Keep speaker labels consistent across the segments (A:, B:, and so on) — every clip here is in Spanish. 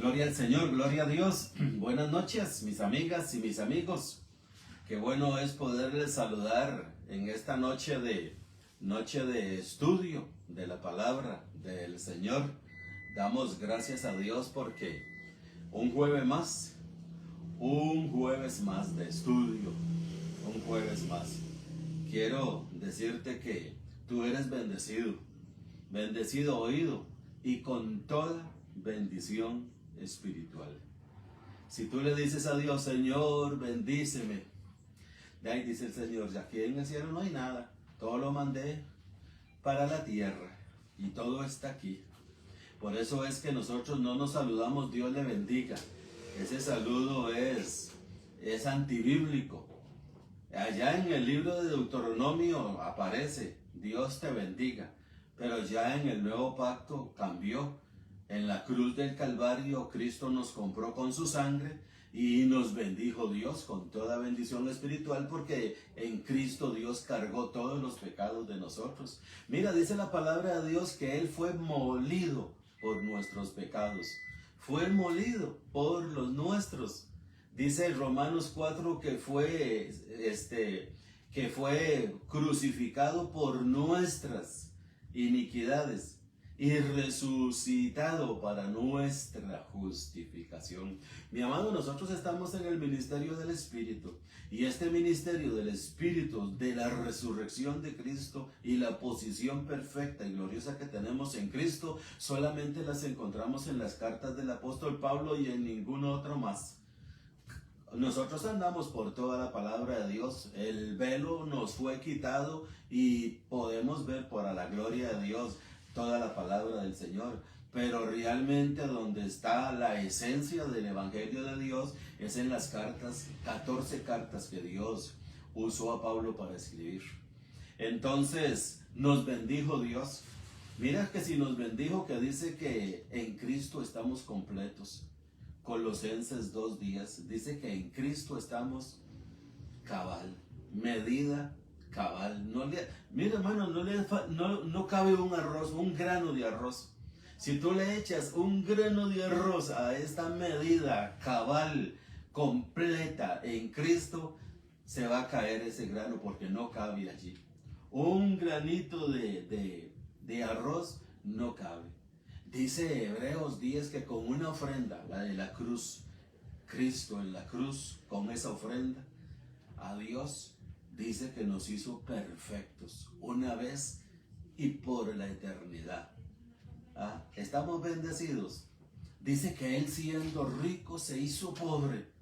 A: Gloria al Señor, gloria a Dios. Buenas noches, mis amigas y mis amigos. Qué bueno es poderles saludar en esta noche de estudio de la palabra del Señor. Damos gracias a Dios porque un jueves más de estudio, un jueves más. Quiero decirte que tú eres bendecido oído y con toda bendición espiritual. Si tú le dices a Dios, Señor, bendíceme, de ahí dice el Señor, ya aquí en el cielo no hay nada, todo lo mandé para la tierra y todo está aquí. Por eso es que nosotros no nos saludamos, Dios le bendiga. Ese saludo es antibíblico. Allá en el libro de Deuteronomio aparece, Dios te bendiga. Pero ya en el nuevo pacto cambió. En la cruz del Calvario, Cristo nos compró con su sangre y nos bendijo Dios con toda bendición espiritual, porque en Cristo Dios cargó todos los pecados de nosotros. Mira, dice la palabra de Dios que Él fue molido por nuestros pecados. Fue molido por los nuestros. Dice Romanos 4 que fue crucificado por nuestras iniquidades y resucitado para nuestra justificación. Mi amado, nosotros estamos en el ministerio del Espíritu, y este ministerio del Espíritu, de la resurrección de Cristo y la posición perfecta y gloriosa que tenemos en Cristo, solamente las encontramos en las cartas del apóstol Pablo y en ningún otro más. Nosotros andamos por toda la palabra de Dios. El velo nos fue quitado y podemos ver por la gloria de Dios toda la palabra del Señor. Pero realmente donde está la esencia del Evangelio de Dios es en las cartas, 14 cartas que Dios usó a Pablo para escribir. Entonces nos bendijo Dios. Mira que si nos bendijo, que dice que en Cristo estamos completos. Colosenses 2:10 dice que en Cristo estamos cabal, medida cabal. Mira, hermano, no cabe un arroz, un grano de arroz. Si tú le echas un grano de arroz a esta medida cabal, completa en Cristo, se va a caer ese grano porque no cabe allí. Un granito de arroz no cabe. Dice Hebreos 10 que con una ofrenda, la de la cruz, Cristo en la cruz, con esa ofrenda a Dios, dice que nos hizo perfectos una vez y por la eternidad. Estamos bendecidos. Dice que Él, siendo rico, se hizo pobre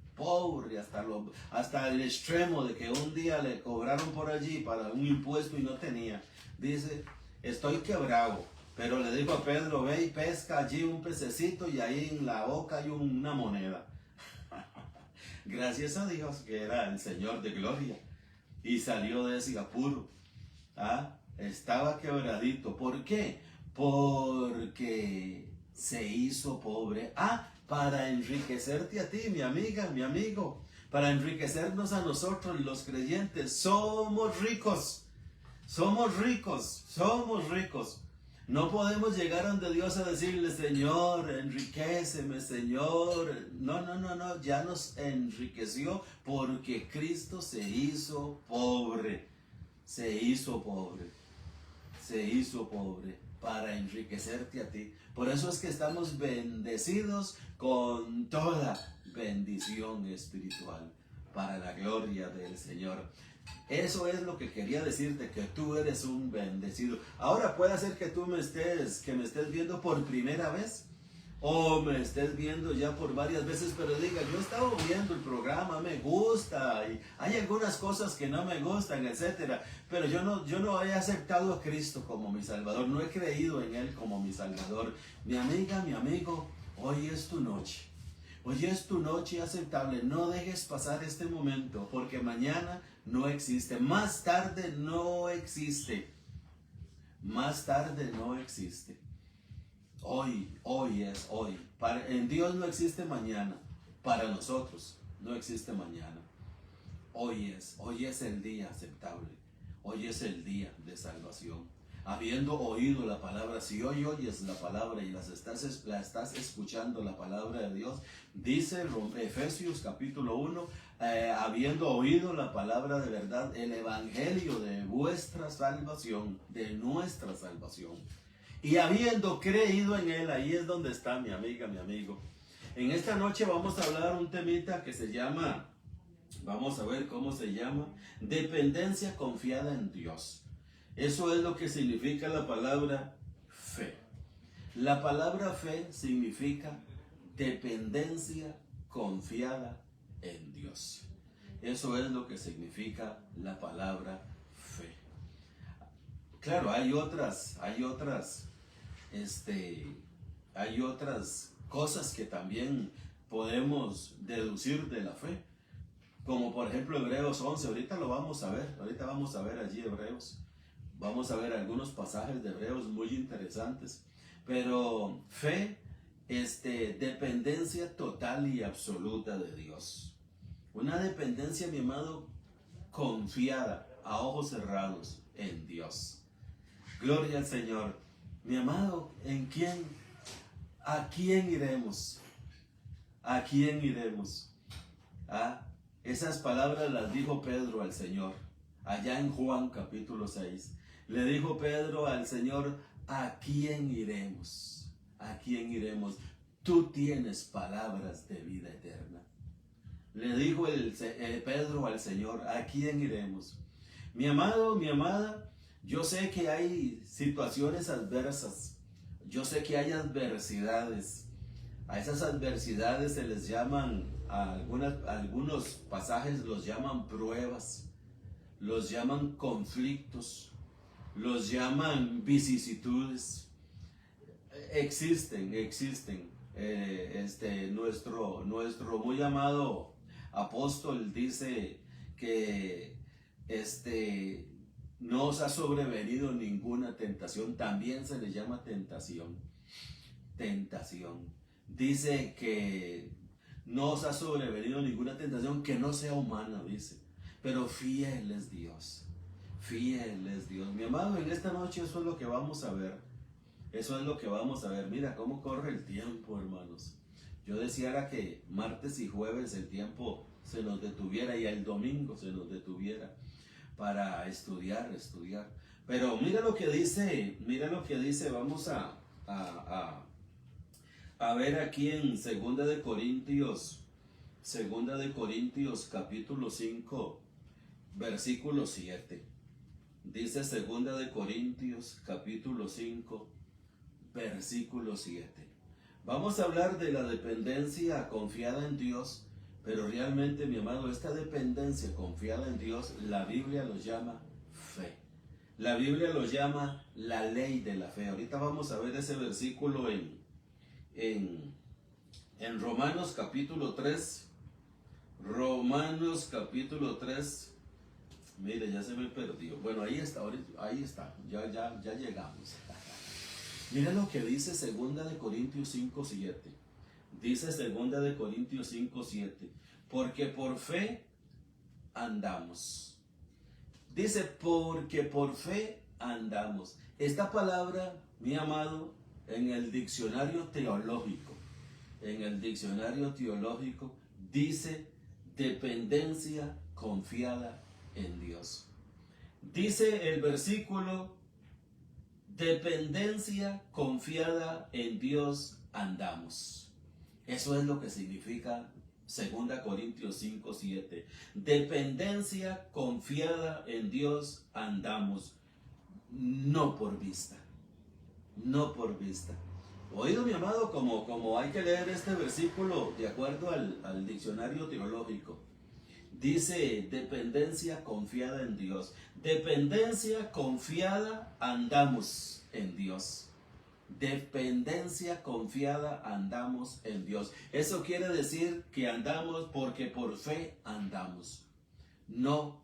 A: hasta el extremo de que un día le cobraron por allí para un impuesto y no tenía. Dice, estoy quebrado. Pero le dijo a Pedro, ve y pesca allí un pececito y ahí en la boca hay una moneda. Gracias a Dios que era el Señor de gloria. Y salió de ese apuro. Estaba quebradito. ¿Por qué? Porque se hizo pobre. Para enriquecerte a ti, mi amiga, mi amigo. Para enriquecernos a nosotros, los creyentes. Somos ricos. Somos ricos. Somos ricos. No podemos llegar ante Dios a decirle, Señor, enriquéceme, Señor. No, ya nos enriqueció porque Cristo se hizo pobre. Se hizo pobre para enriquecerte a ti. Por eso es que estamos bendecidos con toda bendición espiritual para la gloria del Señor. Eso es lo que quería decirte, que tú eres un bendecido. Ahora puede ser que tú me estés viendo por primera vez, o me estés viendo ya por varias veces, pero diga, yo he estado viendo el programa, me gusta, y hay algunas cosas que no me gustan, etcétera, pero yo no he aceptado a Cristo como mi Salvador, no he creído en Él como mi Salvador. Mi amiga, mi amigo, hoy es tu noche. Hoy es tu noche aceptable. No dejes pasar este momento, porque mañana no existe. Más tarde no existe. Más tarde no existe. Hoy es hoy. En Dios no existe mañana. Para nosotros no existe mañana. Hoy es el día aceptable. Hoy es el día de salvación. habiendo oído la palabra. Si hoy oyes la palabra y la estás escuchando, la palabra de Dios, dice Efesios capítulo 1, habiendo oído la palabra de verdad, el evangelio de vuestra salvación, de nuestra salvación, y habiendo creído en él. Ahí es donde está, mi amiga, mi amigo. En esta noche vamos a hablar un temita que se llama, vamos a ver cómo se llama, dependencia confiada en Dios. Eso es lo que significa la palabra fe. La palabra fe significa dependencia confiada en Dios. Eso es lo que significa la palabra fe. Claro, hay otras cosas que también podemos deducir de la fe. Como por ejemplo Hebreos 11, ahorita lo vamos a ver, ahorita vamos a ver allí Hebreos. Vamos a ver algunos pasajes de Hebreos muy interesantes. Pero fe, dependencia total y absoluta de Dios. Una dependencia, mi amado, confiada, a ojos cerrados, en Dios. Gloria al Señor. Mi amado, ¿a quién iremos? ¿A quién iremos? Esas palabras las dijo Pedro al Señor, allá en Juan capítulo 6. Le dijo Pedro al Señor, ¿a quién iremos? ¿A quién iremos? Tú tienes palabras de vida eterna. Le dijo Pedro al Señor, ¿a quién iremos? Mi amado, mi amada, yo sé que hay situaciones adversas. Yo sé que hay adversidades. A esas adversidades se les llaman, algunos pasajes los llaman pruebas, los llaman conflictos, los llaman vicisitudes. Existen. Nuestro muy amado apóstol dice que no os ha sobrevenido ninguna tentación. También se le llama tentación. Dice que no os ha sobrevenido ninguna tentación que no sea humana, dice. Pero fiel es Dios. Fiel es Dios. Mi amado, en esta noche eso es lo que vamos a ver. Eso es lo que vamos a ver. Mira cómo corre el tiempo, hermanos. Yo deseara que martes y jueves el tiempo se nos detuviera y el domingo se nos detuviera para estudiar. Pero mira lo que dice, vamos a ver aquí en 2 de Corintios capítulo 5, versículo 7. Dice 2 de Corintios capítulo 5, versículo 7. Vamos a hablar de la dependencia confiada en Dios, pero realmente, mi amado, esta dependencia confiada en Dios, la Biblia lo llama fe. La Biblia lo llama la ley de la fe. Ahorita vamos a ver ese versículo en Romanos capítulo 3. Romanos capítulo 3. Mire, ya se me perdió. Bueno, ahí está, ya llegamos. Mira lo que dice 2 de Corintios 5, 7. Dice 2 de Corintios 5, 7. Porque por fe andamos. Dice, porque por fe andamos. Esta palabra, mi amado, en el diccionario teológico, dice dependencia confiada en Dios. Dice el versículo, dependencia confiada en Dios andamos. Eso es lo que significa 2 Corintios 5, 7. Dependencia confiada en Dios andamos. No por vista. Oído, mi amado, como hay que leer este versículo de acuerdo al diccionario teológico. Dice dependencia confiada en Dios. Dependencia confiada andamos en Dios. Dependencia confiada andamos en Dios. Eso quiere decir que andamos porque por fe andamos, no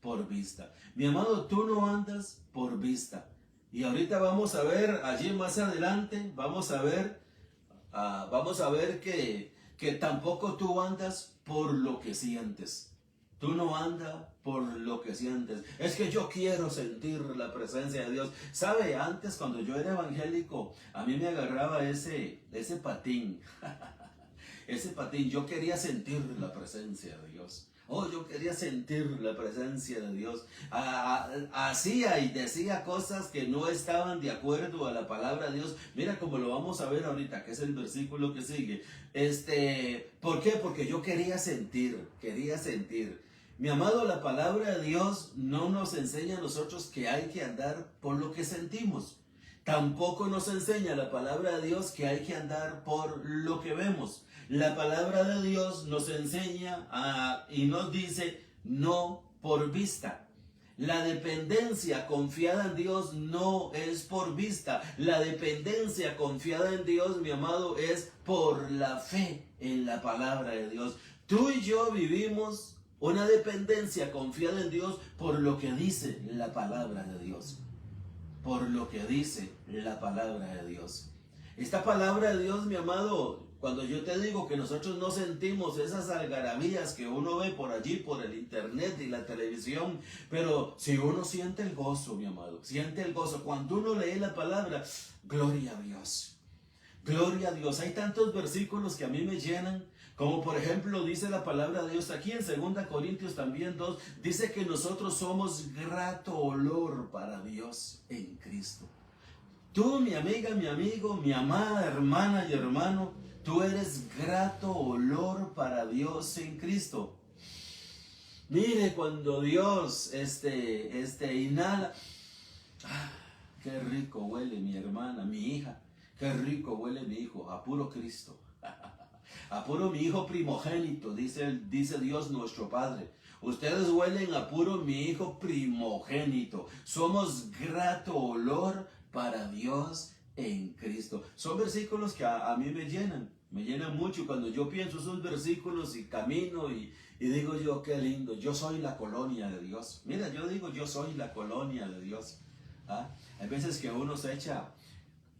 A: por vista. Mi amado, tú no andas por vista. Y ahorita vamos a ver, allí más adelante, vamos a ver que tampoco tú andas por lo que sientes. Tú no andas por lo que sientes. Es que yo quiero sentir la presencia de Dios. ¿Sabe? Antes, cuando yo era evangélico, a mí me agarraba ese patín. Ese patín. Yo quería sentir la presencia de Dios. Oh, yo quería sentir la presencia de Dios. Hacía y decía cosas que no estaban de acuerdo a la palabra de Dios. Mira como lo vamos a ver ahorita, que es el versículo que sigue. ¿Por qué? Porque yo quería sentir. Mi amado, la palabra de Dios no nos enseña a nosotros que hay que andar por lo que sentimos. Tampoco nos enseña la palabra de Dios que hay que andar por lo que vemos. La palabra de Dios nos enseña y nos dice no por vista. La dependencia confiada en Dios no es por vista. La dependencia confiada en Dios, mi amado, es por la fe en la palabra de Dios. Tú y yo vivimos una dependencia confiada en Dios por lo que dice la palabra de Dios. Por lo que dice la palabra de Dios. Esta palabra de Dios, mi amado, cuando yo te digo que nosotros no sentimos esas algarabías que uno ve por allí, por el internet y la televisión, pero si uno siente el gozo, mi amado, siente el gozo. Cuando uno lee la palabra, gloria a Dios. Gloria a Dios. Hay tantos versículos que a mí me llenan. Como por ejemplo dice la palabra de Dios aquí en 2 Corintios también 2, dice que nosotros somos grato olor para Dios en Cristo. Tú, mi amiga, mi amigo, mi amada hermana y hermano, tú eres grato olor para Dios en Cristo. Mire, cuando Dios inhala, qué rico huele mi hermana, mi hija, qué rico huele mi hijo, a puro Cristo. A puro mi hijo primogénito, dice Dios nuestro Padre. Ustedes huelen a puro mi hijo primogénito. Somos grato olor para Dios en Cristo. Son versículos que a mí me llenan mucho. Cuando yo pienso esos versículos y camino y digo yo, qué lindo, yo soy la colonia de Dios. Mira, yo digo, yo soy la colonia de Dios. Hay veces que uno se echa,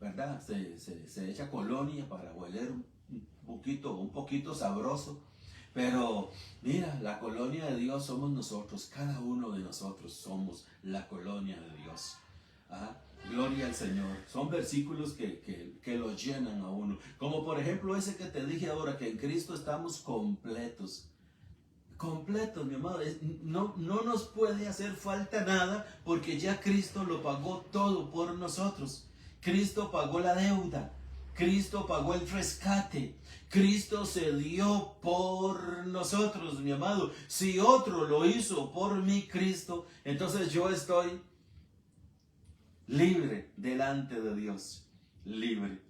A: ¿verdad? Se echa colonia para hueler un poquito sabroso, pero mira, la colonia de Dios somos nosotros, cada uno de nosotros somos la colonia de Dios. Gloria al Señor. Son versículos que lo llenan a uno, como por ejemplo ese que te dije ahora, que en Cristo estamos completos, mi amado. No nos puede hacer falta nada, porque ya Cristo lo pagó todo por nosotros. Cristo pagó la deuda, Cristo pagó el rescate, Cristo se dio por nosotros, mi amado. Si otro lo hizo por mí, Cristo, entonces yo estoy libre delante de Dios, libre,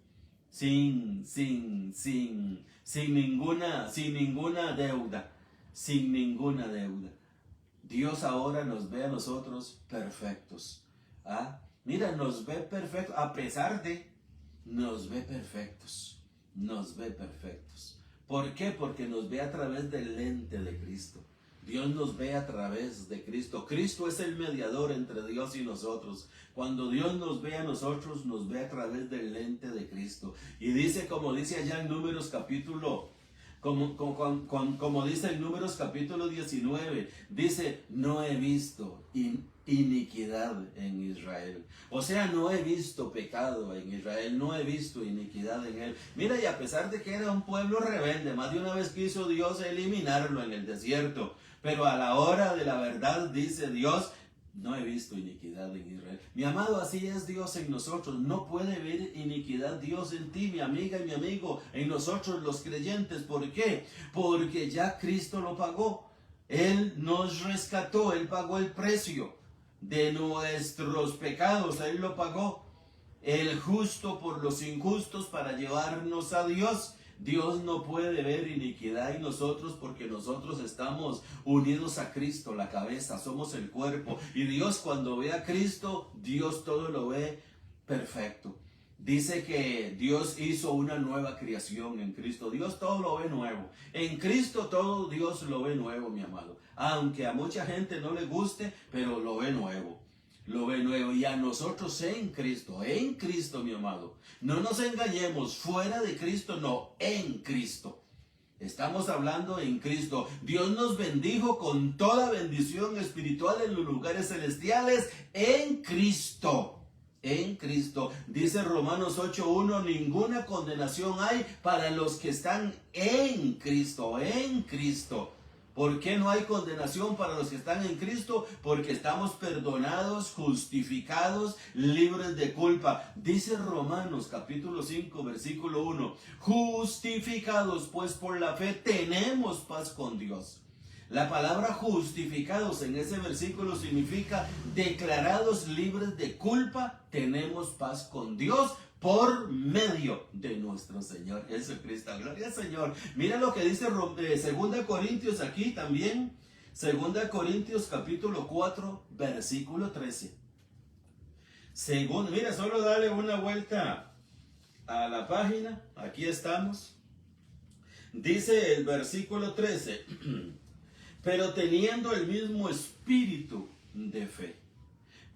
A: sin ninguna deuda, Dios ahora nos ve a nosotros perfectos. Mira, nos ve perfectos, a pesar de, nos ve perfectos. ¿Por qué? Porque nos ve a través del lente de Cristo. Dios nos ve a través de Cristo. Cristo es el mediador entre Dios y nosotros. Cuando Dios nos ve a nosotros, nos ve a través del lente de Cristo. Y dice, como dice allá en Números capítulo, como dice en Números capítulo 19, dice, no he visto iniquidad en Israel. O sea, no he visto pecado en Israel, no he visto iniquidad en él. Mira, y a pesar de que era un pueblo rebelde, más de una vez quiso Dios eliminarlo en el desierto, pero a la hora de la verdad dice Dios, no he visto iniquidad en Israel. Mi amado, así es Dios en nosotros. No puede ver iniquidad Dios en ti, mi amiga y mi amigo, en nosotros los creyentes. ¿Por qué? Porque ya Cristo lo pagó. Él nos rescató, Él pagó el precio de nuestros pecados, Él lo pagó. El justo por los injustos para llevarnos a Dios. Dios no puede ver iniquidad en nosotros, porque nosotros estamos unidos a Cristo, la cabeza, somos el cuerpo. Y Dios, cuando ve a Cristo, Dios todo lo ve perfecto. Dice que Dios hizo una nueva creación en Cristo. Dios todo lo ve nuevo. En Cristo todo Dios lo ve nuevo, mi amado. Aunque a mucha gente no le guste, pero lo ve nuevo. Lo ve nuevo. Y a nosotros en Cristo, mi amado. No nos engañemos, fuera de Cristo, no, en Cristo. Estamos hablando en Cristo. Dios nos bendijo con toda bendición espiritual en los lugares celestiales en Cristo. En Cristo. Dice Romanos 8:1, ninguna condenación hay para los que están en Cristo. En Cristo. ¿Por qué no hay condenación para los que están en Cristo? Porque estamos perdonados, justificados, libres de culpa. Dice Romanos capítulo 5, versículo 1. Justificados pues por la fe tenemos paz con Dios. La palabra justificados en ese versículo significa declarados libres de culpa, tenemos paz con Dios por medio de nuestro Señor Jesucristo. Gloria al Señor. Mira lo que dice 2 Corintios aquí también. 2 Corintios capítulo 4, versículo 13. Mira, solo dale una vuelta a la página. Aquí estamos. Dice el versículo 13. Pero teniendo el mismo espíritu de fe.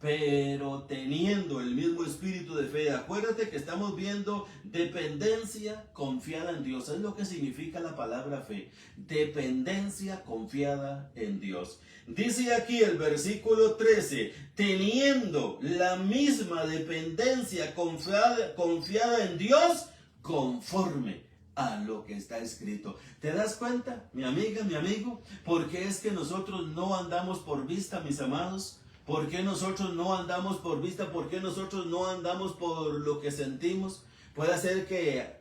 A: Pero teniendo el mismo espíritu de fe. Acuérdate que estamos viendo dependencia confiada en Dios. Es lo que significa la palabra fe. Dependencia confiada en Dios. Dice aquí el versículo 13. Teniendo la misma dependencia confiada en Dios conforme a lo que está escrito. ¿Te das cuenta, mi amiga, mi amigo? Porque es que nosotros no andamos por vista, mis amados. ¿Por qué nosotros no andamos por vista? ¿Por qué nosotros no andamos por lo que sentimos? Puede ser que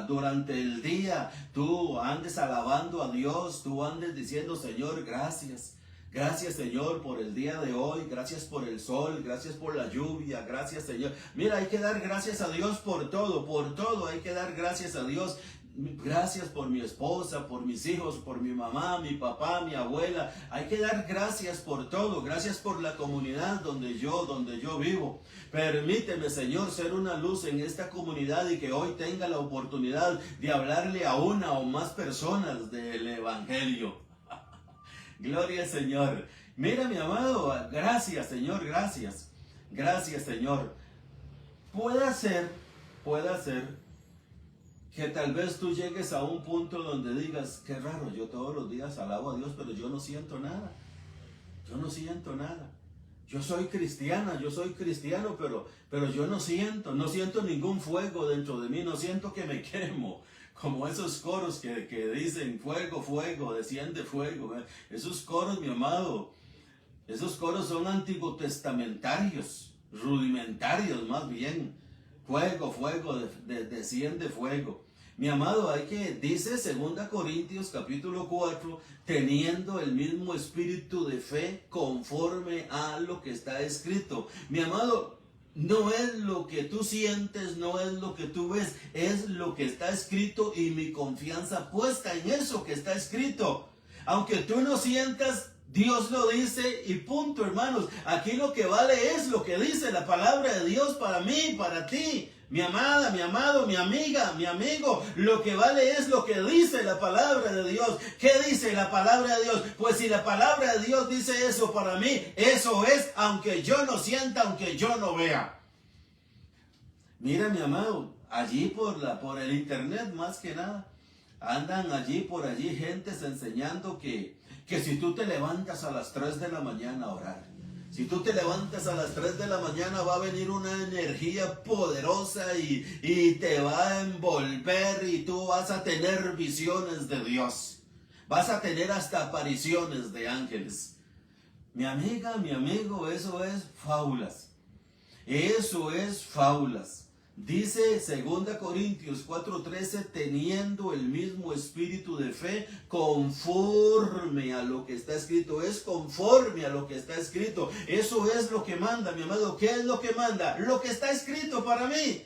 A: durante el día tú andes alabando a Dios, tú andes diciendo, Señor, gracias. Gracias, Señor, por el día de hoy. Gracias por el sol. Gracias por la lluvia. Gracias, Señor. Mira, hay que dar gracias a Dios por todo. Por todo hay que dar gracias a Dios. Gracias por mi esposa, por mis hijos, por mi mamá, mi papá, mi abuela. Hay que dar gracias por todo. Gracias por la comunidad donde yo vivo. Permíteme, Señor, ser una luz en esta comunidad y que hoy tenga la oportunidad de hablarle a una o más personas del Evangelio. Gloria al Señor. Mira, mi amado, gracias, Señor, gracias. Gracias, Señor. Puede ser que tal vez tú llegues a un punto donde digas, qué raro, yo todos los días alabo a Dios, pero yo no siento nada. Yo no siento nada. Yo soy cristiana, yo soy cristiano, pero yo no siento ningún fuego dentro de mí, no siento que me quemo. Como esos coros que dicen, fuego, fuego, desciende fuego. Esos coros, mi amado, esos coros son antiguotestamentarios, rudimentarios más bien. Fuego, fuego, desciende fuego. Mi amado, dice 2 Corintios capítulo 4, teniendo el mismo espíritu de fe conforme a lo que está escrito. Mi amado, no es lo que tú sientes, no es lo que tú ves, es lo que está escrito y mi confianza puesta en eso que está escrito. Aunque tú no sientas, Dios lo dice y punto, hermanos. Aquí lo que vale es lo que dice la palabra de Dios para mí, para ti. Mi amada, mi amado, mi amiga, mi amigo, lo que vale es lo que dice la palabra de Dios. ¿Qué dice la palabra de Dios? Pues si la palabra de Dios dice eso para mí, eso es, aunque yo no sienta, aunque yo no vea. Mira, mi amado, allí por el internet más que nada, andan por allí gentes enseñando que si tú te levantas a las 3 de la mañana a orar, si tú te levantas a las 3 de la mañana va a venir una energía poderosa y te va a envolver y tú vas a tener visiones de Dios. Vas a tener hasta apariciones de ángeles. Mi amiga, mi amigo, eso es fábulas. Eso es fábulas. Dice 2 Corintios 4:13, teniendo el mismo espíritu de fe conforme a lo que está escrito. Es conforme a lo que está escrito. Eso es lo que manda, mi amado. ¿Qué es lo que manda? Lo que está escrito para mí.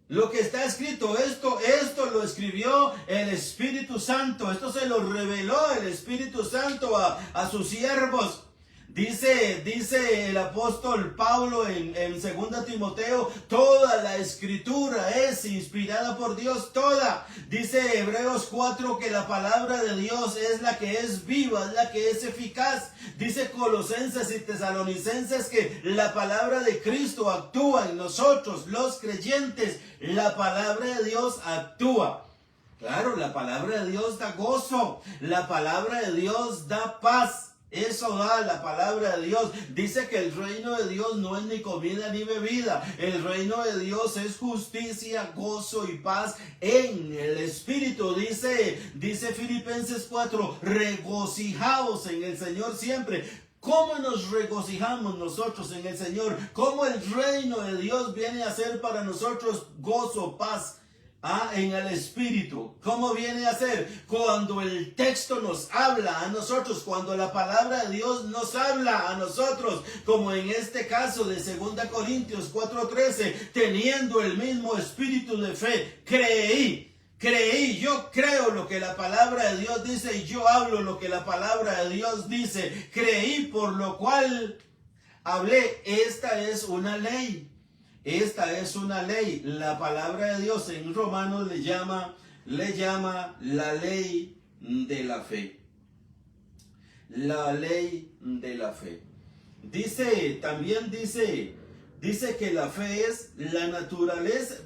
A: Lo que está escrito, esto lo escribió el Espíritu Santo. Esto se lo reveló el Espíritu Santo a sus siervos. Dice el apóstol Pablo en 2 Timoteo, toda la escritura es inspirada por Dios, toda. Dice Hebreos 4 que la palabra de Dios es la que es viva, es la que es eficaz. Dice Colosenses y Tesalonicenses que la palabra de Cristo actúa en nosotros, los creyentes. La palabra de Dios actúa. Claro, la palabra de Dios da gozo, la palabra de Dios da paz. Eso da la palabra de Dios. Dice que el reino de Dios no es ni comida ni bebida. El reino de Dios es justicia, gozo y paz en el Espíritu. Dice Filipenses 4, regocijaos en el Señor siempre. ¿Cómo nos regocijamos nosotros en el Señor? ¿Cómo el reino de Dios viene a ser para nosotros gozo, paz? En el Espíritu. ¿Cómo viene a ser? Cuando el texto nos habla a nosotros, cuando la palabra de Dios nos habla a nosotros, como en este caso de 2 Corintios 4:13, teniendo el mismo espíritu de fe, creí, yo creo lo que la palabra de Dios dice y yo hablo lo que la palabra de Dios dice. Creí, por lo cual hablé. Esta es una ley. Esta es una ley. La palabra de Dios en Romanos le llama la ley de la fe. La ley de la fe. También dice que la fe es la naturaleza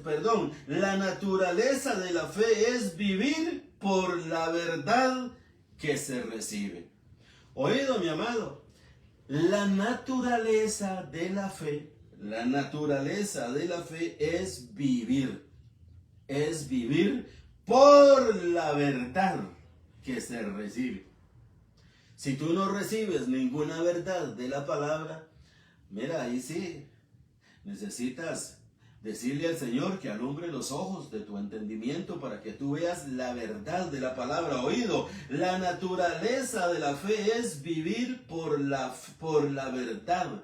A: de la fe es vivir por la verdad que se recibe. Oído, mi amado, la naturaleza de la fe es vivir por la verdad que se recibe. Si tú no recibes ninguna verdad de la palabra, mira, ahí sí, necesitas decirle al Señor que alumbre los ojos de tu entendimiento para que tú veas la verdad de la palabra. Oído, la naturaleza de la fe es vivir por la verdad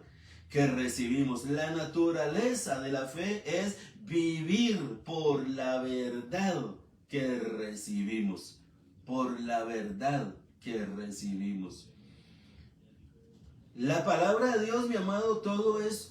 A: que recibimos. La naturaleza de la fe es vivir por la verdad que recibimos. Por la verdad que recibimos. La palabra de Dios, mi amado,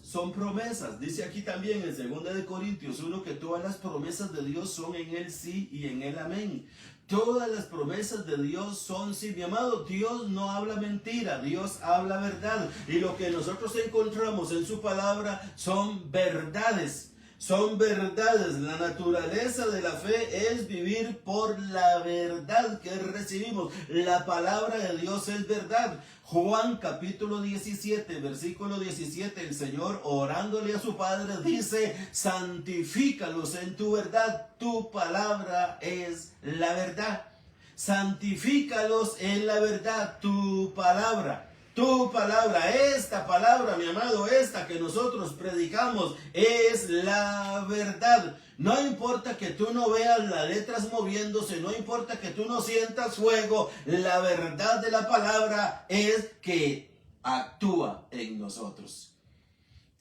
A: son promesas. Dice aquí también en 2 Corintios 1 que todas las promesas de Dios son en el sí y en el amén. Todas las promesas de Dios son sí, mi amado. Dios no habla mentira, Dios habla verdad. Y lo que nosotros encontramos en su palabra son verdades. Son verdades. La naturaleza de la fe es vivir por la verdad que recibimos. La palabra de Dios es verdad. Juan capítulo 17, versículo 17, el Señor orándole a su Padre dice: santifícalos en tu verdad, tu palabra es la verdad. Santifícalos en la verdad, tu palabra. Tu palabra, esta palabra, mi amado, esta que nosotros predicamos es la verdad. No importa que tú no veas las letras moviéndose, no importa que tú no sientas fuego, la verdad de la palabra es que actúa en nosotros.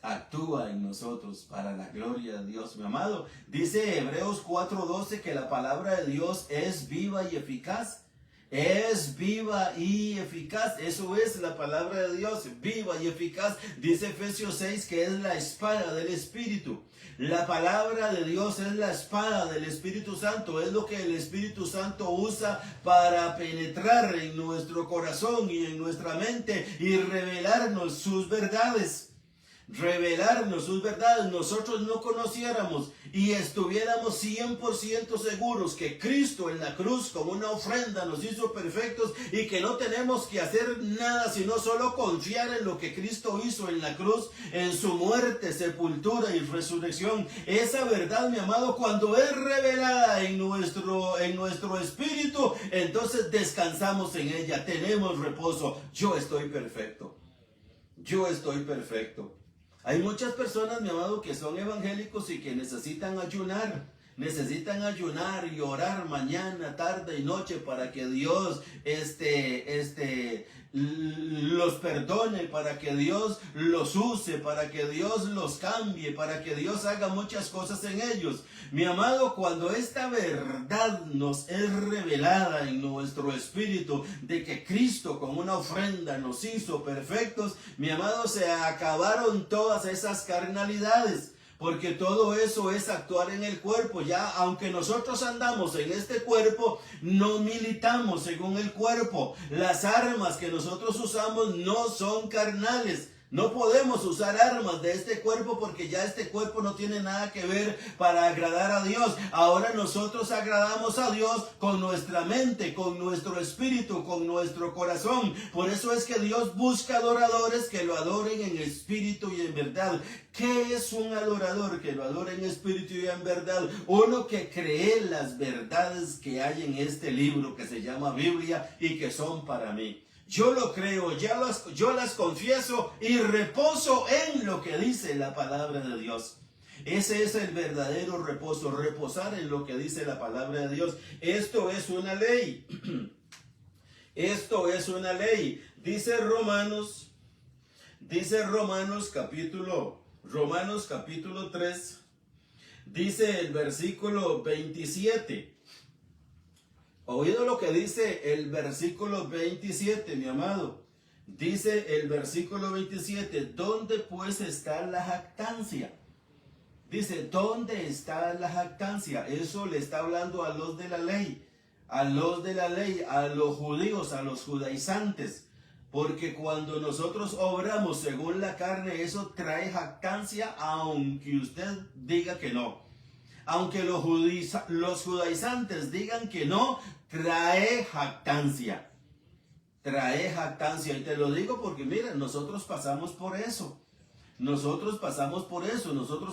A: Actúa en nosotros para la gloria de Dios, mi amado. Dice Hebreos 4:12 que la palabra de Dios es viva y eficaz. Es viva y eficaz. Eso es la palabra de Dios, viva y eficaz. Dice Efesios 6 que es la espada del Espíritu. La palabra de Dios es la espada del Espíritu Santo. Es lo que el Espíritu Santo usa para penetrar en nuestro corazón y en nuestra mente y revelarnos sus verdades. Revelarnos sus verdades. Nosotros no conociéramos y estuviéramos 100% seguros que Cristo en la cruz como una ofrenda nos hizo perfectos y que no tenemos que hacer nada sino solo confiar en lo que Cristo hizo en la cruz, en su muerte, sepultura y resurrección. Esa verdad, mi amado, cuando es revelada en nuestro espíritu, entonces descansamos en ella, tenemos reposo. Yo estoy perfecto. Yo estoy perfecto. Hay muchas personas, mi amado, que son evangélicos y que necesitan ayunar y orar mañana, tarde y noche para que Dios los perdone, para que Dios los use, para que Dios los cambie, para que Dios haga muchas cosas en ellos. Mi amado, cuando esta verdad nos es revelada en nuestro espíritu de que Cristo con una ofrenda nos hizo perfectos, mi amado, se acabaron todas esas carnalidades. Porque todo eso es actuar en el cuerpo. Ya, aunque nosotros andamos en este cuerpo, no militamos según el cuerpo. Las armas que nosotros usamos no son carnales. No podemos usar armas de este cuerpo porque ya este cuerpo no tiene nada que ver para agradar a Dios. Ahora nosotros agradamos a Dios con nuestra mente, con nuestro espíritu, con nuestro corazón. Por eso es que Dios busca adoradores que lo adoren en espíritu y en verdad. ¿Qué es un adorador que lo adore en espíritu y en verdad? Uno que cree las verdades que hay en este libro que se llama Biblia y que son para mí. Yo lo creo, yo las confieso y reposo en lo que dice la palabra de Dios. Ese es el verdadero reposo, reposar en lo que dice la palabra de Dios. Esto es una ley. Esto es una ley. Dice Romanos capítulo 3, dice el versículo 27. ¿Oído lo que dice el versículo 27, mi amado? Dice el versículo 27, ¿dónde pues está la jactancia? Dice, ¿dónde está la jactancia? Eso le está hablando a los de la ley, a los judíos, a los judaizantes. Porque cuando nosotros obramos según la carne, eso trae jactancia, aunque usted diga que no. Aunque los judaizantes digan que no, trae jactancia. Trae jactancia. Y te lo digo porque mira, nosotros pasamos por eso. Nosotros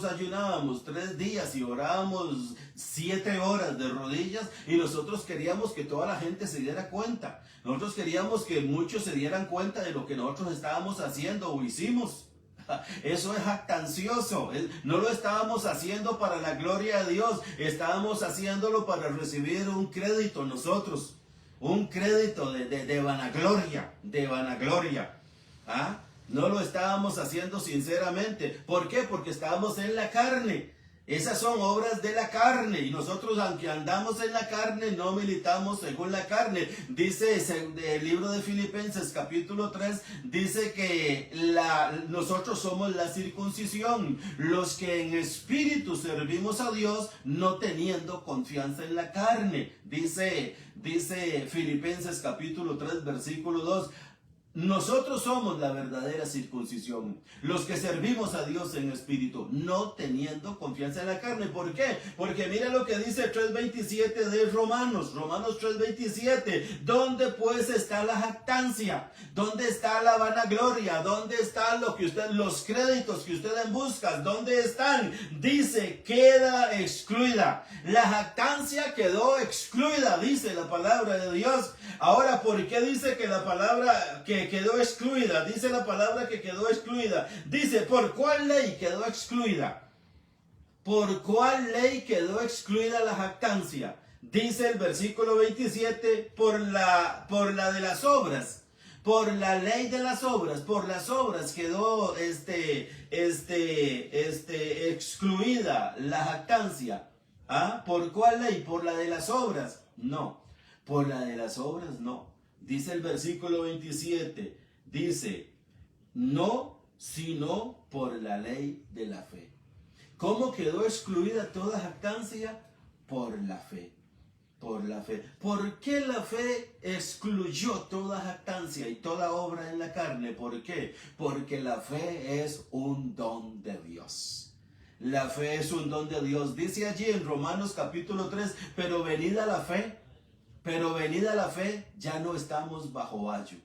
A: ayunábamos 3 días y orábamos 7 horas de rodillas y nosotros queríamos que toda la gente se diera cuenta. Nosotros queríamos que muchos se dieran cuenta de lo que nosotros estábamos haciendo o hicimos. Eso es jactancioso. No lo estábamos haciendo para la gloria de Dios. Estábamos haciéndolo para recibir un crédito nosotros. Un crédito de vanagloria. De vanagloria. ¿Ah? No lo estábamos haciendo sinceramente. ¿Por qué? Porque estábamos en la carne. Esas son obras de la carne. Y nosotros, aunque andamos en la carne, no militamos según la carne. Dice el libro de Filipenses capítulo 3, dice que nosotros somos la circuncisión. Los que en espíritu servimos a Dios, no teniendo confianza en la carne. Dice Filipenses capítulo 3, versículo 2. Nosotros somos la verdadera circuncisión, los que servimos a Dios en espíritu, no teniendo confianza en la carne. ¿Por qué? Porque mira lo que dice 3.27 de Romanos 3.27. ¿Dónde pues está la jactancia? ¿Dónde está la vanagloria? ¿Dónde están los créditos que ustedes buscan? ¿Dónde están? Dice, queda excluida. La jactancia quedó excluida, dice la palabra de Dios. Ahora, ¿por qué dice que la palabra que quedó excluida? Dice la palabra que quedó excluida. Dice, ¿por cuál ley quedó excluida? ¿Por cuál ley quedó excluida la jactancia? Dice el versículo 27, por la de las obras. Por la ley de las obras, por las obras quedó excluida la jactancia. ¿Ah? ¿Por cuál ley? ¿Por la de las obras? No. Por la de las obras no. Dice el versículo 27, dice, no, sino por la ley de la fe. ¿Cómo quedó excluida toda jactancia? Por la fe. Por la fe. ¿Por qué la fe excluyó toda jactancia y toda obra en la carne? ¿Por qué? Porque la fe es un don de Dios. La fe es un don de Dios. Dice allí en Romanos capítulo 3, pero venida la fe, ya no estamos bajo ayo.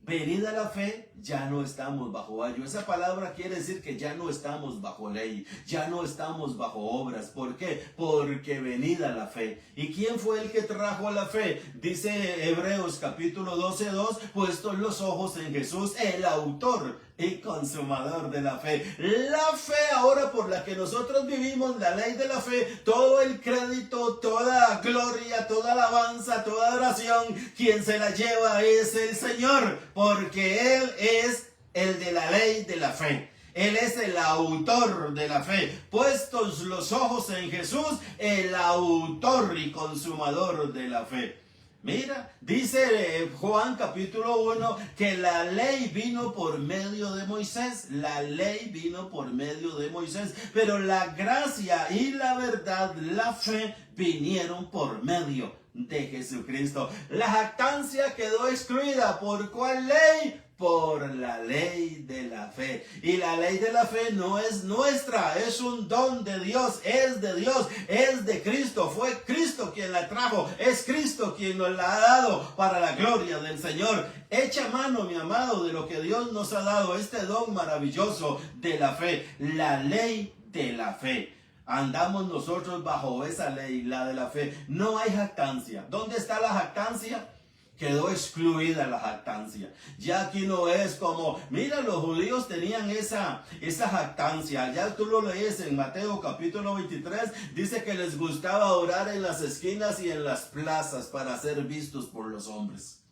A: Venida la fe, ya no estamos bajo ayo. Esa palabra quiere decir que ya no estamos bajo ley, ya no estamos bajo obras. ¿Por qué? Porque venida la fe. ¿Y quién fue el que trajo a la fe? Dice Hebreos capítulo 12:2, puestos los ojos en Jesús, el autor y consumador de la fe. La fe ahora por la que nosotros vivimos, la ley de la fe, todo el crédito, toda gloria, toda alabanza, toda adoración, quien se la lleva es el Señor, porque Él es el de la ley de la fe. Él es el autor de la fe. Puestos los ojos en Jesús, el autor y consumador de la fe. Mira, dice Juan capítulo 1 que la ley vino por medio de Moisés. La ley vino por medio de Moisés. Pero la gracia y la verdad, la fe, vinieron por medio de Jesucristo. La jactancia quedó excluida. ¿Por cuál ley? Por la ley de la fe. Y la ley de la fe no es nuestra, es un don de Dios, es de Cristo. Fue Cristo quien la trajo, es Cristo quien nos la ha dado para la gloria del Señor. Echa mano, mi amado, de lo que Dios nos ha dado, este don maravilloso de la fe, la ley de la fe. Andamos nosotros bajo esa ley, la de la fe. No hay jactancia. ¿Dónde está la jactancia? Quedó excluida la jactancia. Ya aquí no es como, mira, los judíos tenían esa jactancia. Ya tú lo lees en Mateo capítulo 23. Dice que les gustaba orar en las esquinas y en las plazas para ser vistos por los hombres.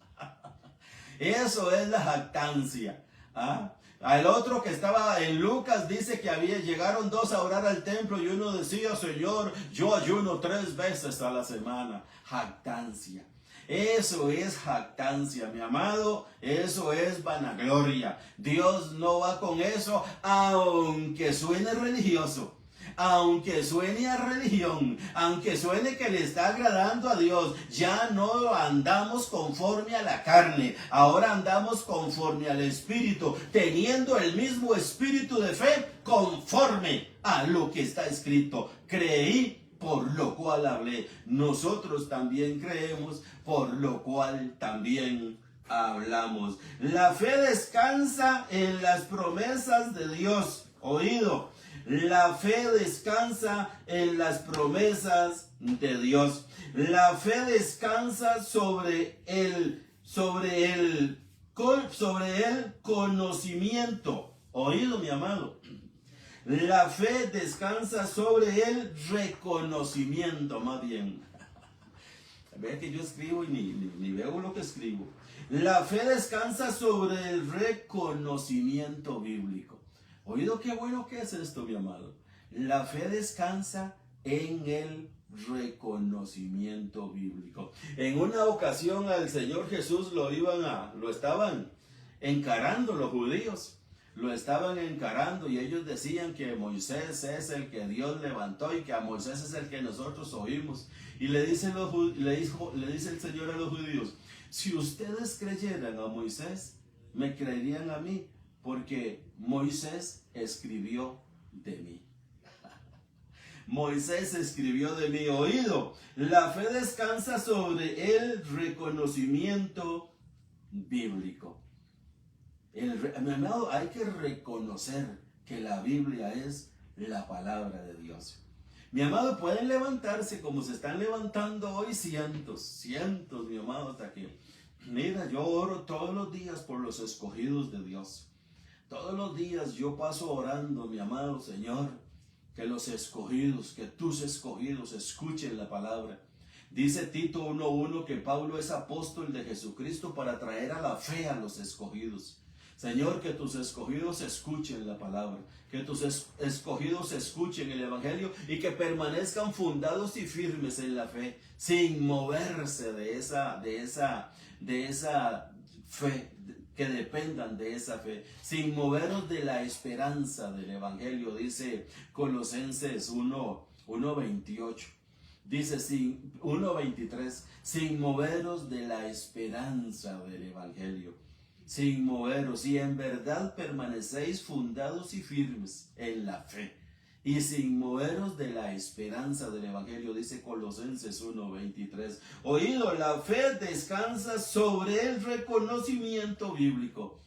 A: Eso es la jactancia. ¿Ah? Al otro que estaba en Lucas dice que llegaron dos a orar al templo y uno decía, Señor, yo ayuno 3 veces a la semana. Jactancia. Eso es jactancia, mi amado, eso es vanagloria. Dios no va con eso, aunque suene religioso, aunque suene a religión, aunque suene que le está agradando a Dios. Ya no andamos conforme a la carne, ahora andamos conforme al Espíritu, teniendo el mismo espíritu de fe conforme a lo que está escrito. Creí, por lo cual hablé. Nosotros también creemos, por lo cual también hablamos. La fe descansa en las promesas de Dios. Oído, la fe descansa en las promesas de Dios. La fe descansa sobre el conocimiento. Oído, mi amado. La fe descansa sobre el reconocimiento, más bien. Ve que yo escribo y ni veo lo que escribo. La fe descansa sobre el reconocimiento bíblico. ¿Oído qué bueno que es esto, mi amado? La fe descansa en el reconocimiento bíblico. En una ocasión al Señor Jesús lo estaban encarando los judíos. Lo estaban encarando y ellos decían que Moisés es el que Dios levantó y que a Moisés es el que nosotros oímos. Y le dice el Señor a los judíos, si ustedes creyeran a Moisés, me creerían a mí, porque Moisés escribió de mí. Moisés escribió de mí. Oído, la fe descansa sobre el reconocimiento bíblico. Mi amado, hay que reconocer que la Biblia es la palabra de Dios. Mi amado, pueden levantarse como se están levantando hoy cientos, mi amado, hasta que, mira, yo oro todos los días por los escogidos de Dios. Todos los días yo paso orando, mi amado Señor, que los escogidos, que tus escogidos escuchen la palabra. Dice Tito 1:1 que Pablo es apóstol de Jesucristo para traer a la fe a los escogidos. Señor, que tus escogidos escuchen la palabra, que tus escogidos escuchen el evangelio y que permanezcan fundados y firmes en la fe, sin moverse de esa fe, que dependan de esa fe, sin moveros de la esperanza del evangelio. Dice Colosenses 1:28. Dice 1:23, sin moveros de la esperanza del evangelio. Sin moveros, y en verdad permanecéis fundados y firmes en la fe, y sin moveros de la esperanza del evangelio, dice Colosenses 1:23. Oído, la fe descansa sobre el reconocimiento bíblico.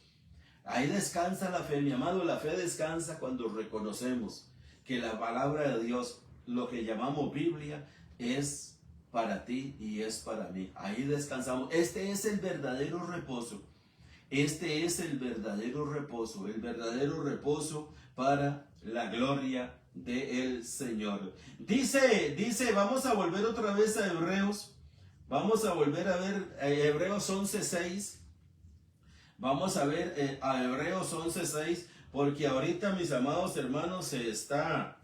A: Ahí descansa la fe, mi amado. La fe descansa cuando reconocemos que la palabra de Dios, lo que llamamos Biblia, es para ti y es para mí. Ahí descansamos. Este es el verdadero reposo. Este es el verdadero reposo para la gloria del Señor. Dice, vamos a volver otra vez a Hebreos. Vamos a volver a ver Hebreos 11:6. Vamos a ver a Hebreos 11:6, porque ahorita, mis amados hermanos, se está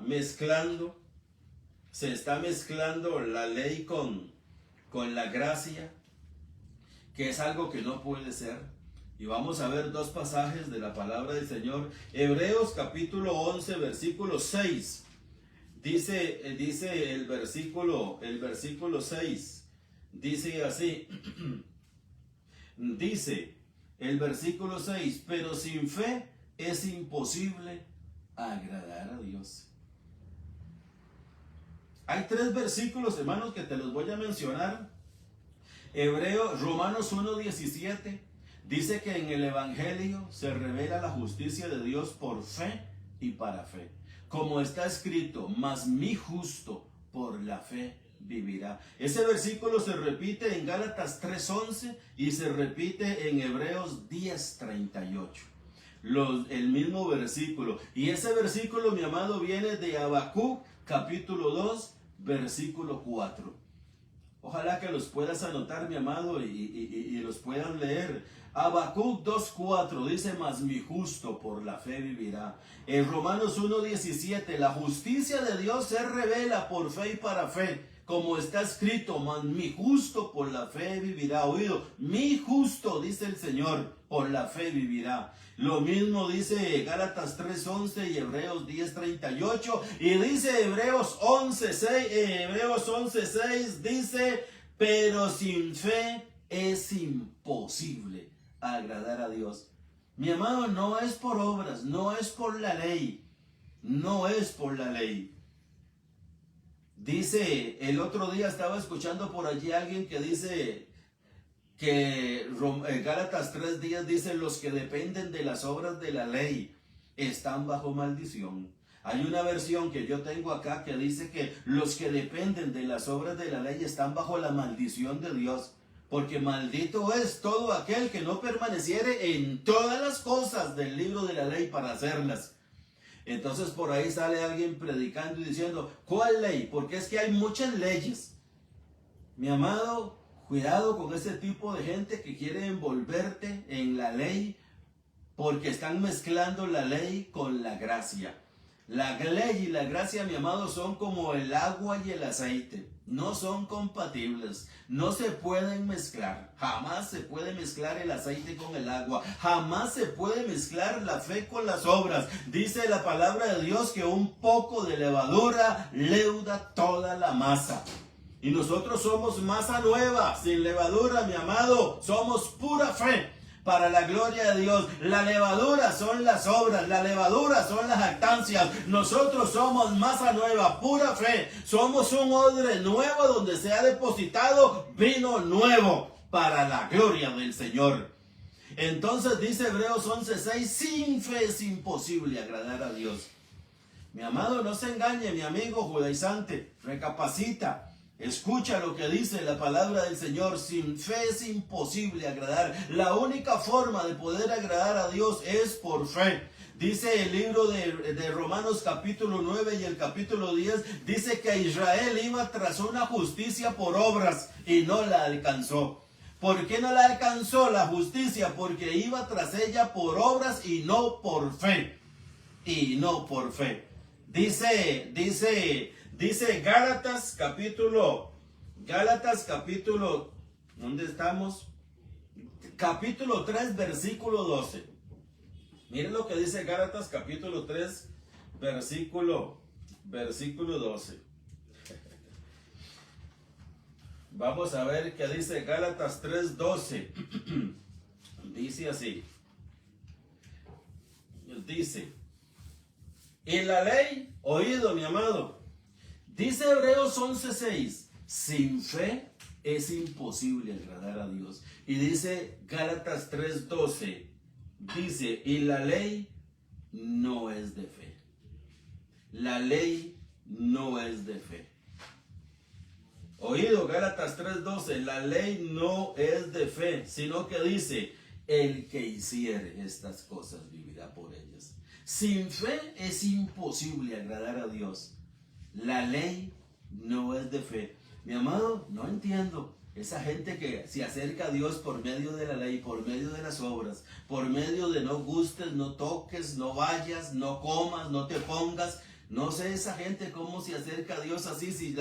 A: mezclando la ley con con la gracia, que es algo que no puede ser. Y vamos a ver dos pasajes de la palabra del Señor. Hebreos capítulo 11, versículo 6. Dice el versículo 6. Dice así. Dice el versículo 6. Pero sin fe es imposible agradar a Dios. Hay tres versículos, hermanos, que te los voy a mencionar. Romanos 1:17 dice que en el Evangelio se revela la justicia de Dios por fe y para fe. Como está escrito, mas mi justo por la fe vivirá. Ese versículo se repite en Gálatas 3:11 y se repite en Hebreos 10:38. El mismo versículo. Y ese versículo, mi amado, viene de Habacuc capítulo 2, versículo 4. Ojalá que los puedas anotar, mi amado, y los puedan leer. Habacuc 2:4 dice, mas mi justo por la fe vivirá. En Romanos 1:17, la justicia de Dios se revela por fe y para fe. Como está escrito, mas mi justo por la fe vivirá. Oído, mi justo, dice el Señor, por la fe vivirá. Lo mismo dice Gálatas 3:11 y Hebreos 10:38. Y dice Hebreos 11:6 dice, pero sin fe es imposible agradar a Dios. Mi amado, no es por obras, no es por la ley, no es por la ley. Dice, el otro día estaba escuchando por allí a alguien que dice que Gálatas 3:10 dice, los que dependen de las obras de la ley están bajo maldición. Hay una versión que yo tengo acá que dice que los que dependen de las obras de la ley están bajo la maldición de Dios. Porque maldito es todo aquel que no permaneciere en todas las cosas del libro de la ley para hacerlas. Entonces por ahí sale alguien predicando y diciendo, ¿cuál ley? Porque es que hay muchas leyes. Mi amado, cuidado con ese tipo de gente que quiere envolverte en la ley, porque están mezclando la ley con la gracia. La ley y la gracia, mi amado, son como el agua y el aceite. No son compatibles, no se pueden mezclar. Jamás se puede mezclar el aceite con el agua. Jamás se puede mezclar la fe con las obras. Dice la palabra de Dios que un poco de levadura leuda toda la masa. Y nosotros somos masa nueva, sin levadura, mi amado. Somos pura fe. Para la gloria de Dios. La levadura son las obras, la levadura son las jactancias. Nosotros somos masa nueva, pura fe. Somos un odre nuevo donde se ha depositado vino nuevo para la gloria del Señor. Entonces dice Hebreos 11:6, sin fe es imposible agradar a Dios. Mi amado, no se engañe, mi amigo judaizante, recapacita. Escucha lo que dice la palabra del Señor. Sin fe es imposible agradar. La única forma de poder agradar a Dios es por fe. Dice el libro de Romanos capítulo 9 y el capítulo 10. Dice que Israel iba tras una justicia por obras y no la alcanzó. ¿Por qué no la alcanzó la justicia? Porque iba tras ella por obras y no por fe. Y no por fe. Dice Gálatas capítulo, ¿dónde estamos? Capítulo 3, versículo 12. Miren lo que dice Gálatas capítulo 3, versículo 12. Vamos a ver qué dice Gálatas 3:12. Dice así. Dice, y la ley, oído mi amado, dice Hebreos 11:6, sin fe es imposible agradar a Dios. Y dice Gálatas 3:12, dice, y la ley no es de fe. La ley no es de fe. Oído, Gálatas 3:12, la ley no es de fe, sino que dice, el que hiciere estas cosas vivirá por ellas. Sin fe es imposible agradar a Dios. La ley no es de fe. Mi amado, no entiendo esa gente que se acerca a Dios por medio de la ley, por medio de las obras, por medio de no gustes, no toques, no vayas, no comas, no te pongas. No sé esa gente cómo se acerca a Dios así,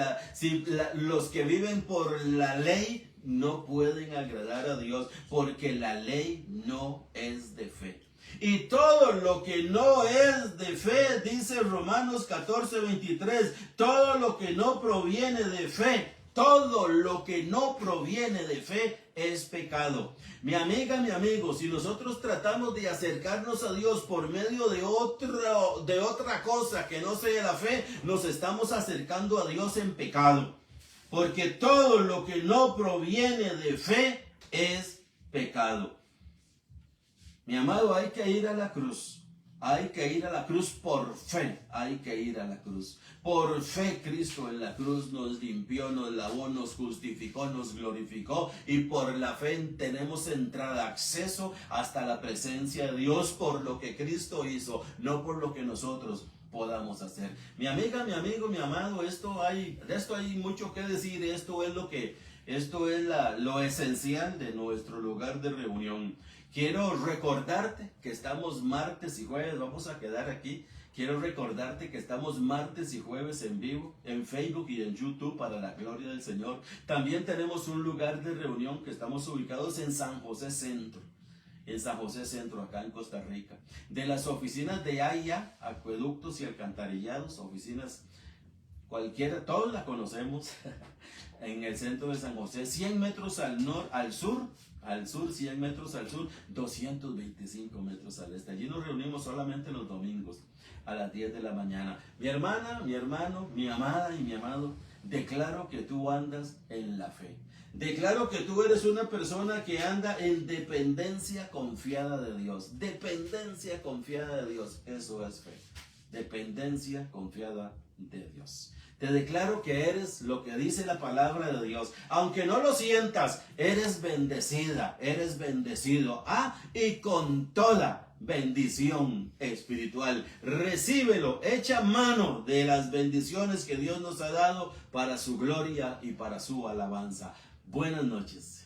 A: los que viven por la ley no pueden agradar a Dios, porque la ley no es de fe. Y todo lo que no es de fe, dice Romanos 14:23, todo lo que no proviene de fe, todo lo que no proviene de fe es pecado. Mi amiga, mi amigo, si nosotros tratamos de acercarnos a Dios por medio de otra cosa que no sea la fe, nos estamos acercando a Dios en pecado. Porque todo lo que no proviene de fe es pecado. Mi amado, hay que ir a la cruz. Hay que ir a la cruz por fe. Hay que ir a la cruz. Por fe Cristo en la cruz nos limpió, nos lavó, nos justificó, nos glorificó. Y por la fe tenemos entrada, acceso hasta la presencia de Dios por lo que Cristo hizo, no por lo que nosotros podamos hacer. Mi amiga, mi amigo, mi amado, de esto hay mucho que decir. Esto es lo esencial de nuestro lugar de reunión. Quiero recordarte que estamos martes y jueves, vamos a quedar aquí. Quiero recordarte que estamos martes y jueves en vivo, en Facebook y en YouTube para la gloria del Señor. También tenemos un lugar de reunión que estamos ubicados en San José Centro. En San José Centro, acá en Costa Rica. De las oficinas de AIA, Acueductos y Alcantarillados, oficinas cualquiera, todos la conocemos, en el centro de San José, 100 metros al sur, 100 metros al sur, 225 metros al este. Allí nos reunimos solamente los domingos a las 10 de la mañana. Mi hermana, mi hermano, mi amada y mi amado, declaro que tú andas en la fe. Declaro que tú eres una persona que anda en dependencia confiada de Dios. Dependencia confiada de Dios, eso es fe. Dependencia confiada de Dios. Te declaro que eres lo que dice la palabra de Dios. Aunque no lo sientas, eres bendecida, eres bendecido. Y con toda bendición espiritual. Recíbelo, echa mano de las bendiciones que Dios nos ha dado para su gloria y para su alabanza. Buenas noches.